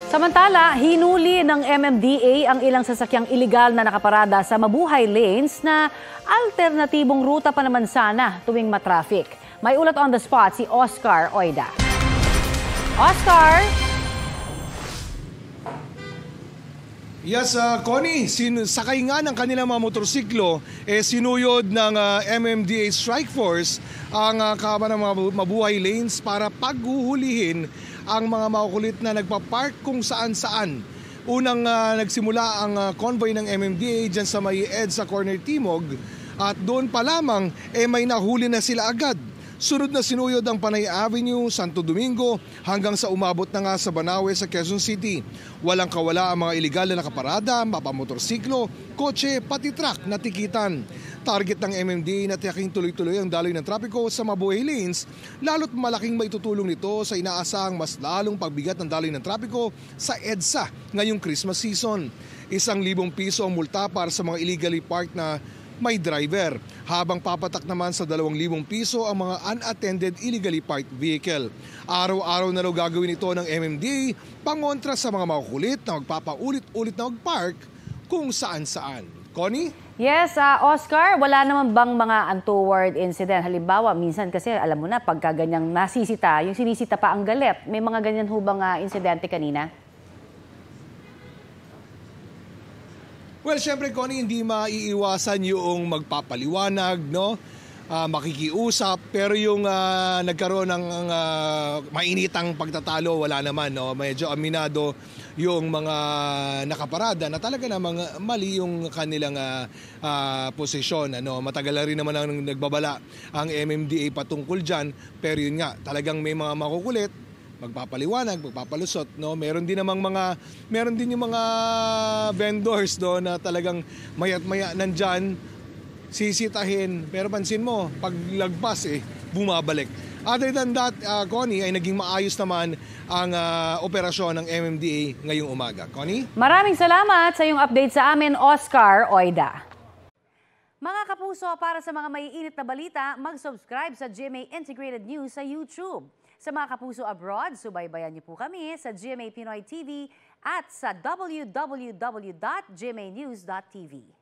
Samantala, hinuli ng MMDA ang ilang sasakyang iligal na nakaparada sa mabuhay lanes na alternatibong ruta pa naman sana tuwing matraffic. May ulat on the spot si Oscar Oida. Oscar! Yes, Connie, sakay nga ng kanilang mga motorsiklo, sinuyod ng MMDA Strike Force ang kaba ng mga mabuhay lanes para paghuhulihin ang mga makukulit na nagpa-park kung saan-saan. Unang nagsimula ang convoy ng MMDA dyan sa may EDSA Corner Timog at doon pa lamang may nahuli na sila agad. Sunod na sinuyod ang Panay Avenue, Santo Domingo hanggang sa umabot na nga sa Banawe sa Quezon City. Walang kawala ang mga iligal na nakaparada, mapamotorsiklo, kotse, pati truck na tikitan. Target ng MMDA na tiyaking tuloy-tuloy ang daloy ng trapiko sa mabuhay lanes, lalo't malaking maitutulong nito sa inaasahang mas lalong pagbigat ng daloy ng trapiko sa EDSA ngayong Christmas season. 1,000 piso ang multa para sa mga illegally parked na may driver, habang papatak naman sa 2,000 piso ang mga unattended illegally parked vehicle. Araw-araw na raw gagawin ito ng MMDA pangontra sa mga makukulit na magpapaulit-ulit na magpark kung saan-saan. Connie? Yes, Oscar, wala naman bang mga untoward incident? Halimbawa, minsan kasi alam mo na pagka ganyang nasisita, yung sinisita pa ang galit. May mga ganyan ho bang insidente kanina? Well, syempre, Connie, hindi maiiwasan yung magpapaliwanag, no? Makikiusap, pero yung nagkaroon ng mainitang pagtatalo, wala naman, no? Medyo aminado yung mga nakaparada na talaga namang mali yung kanilang posisyon. Ano? Matagal na rin naman ang nagbabala ang MMDA patungkol dyan, pero yun nga, talagang may mga makukulit, magpapaliwanag, magpapalusot, no? Meron din yung mga vendors do na talagang mayat-maya nandyan, sisitahin, pero pansin mo, pag lagpas bumabalik. Other than that, Connie, ay naging maayos naman ang operasyon ng MMDA ngayong umaga. Connie? Maraming salamat sa iyong update sa amin, Oscar Oida. Mga kapuso, para sa mga maiinit na balita, mag-subscribe sa GMA Integrated News sa YouTube. Sa mga kapuso abroad, subaybayan niyo po kami sa GMA Pinoy TV at sa www.gmanews.tv.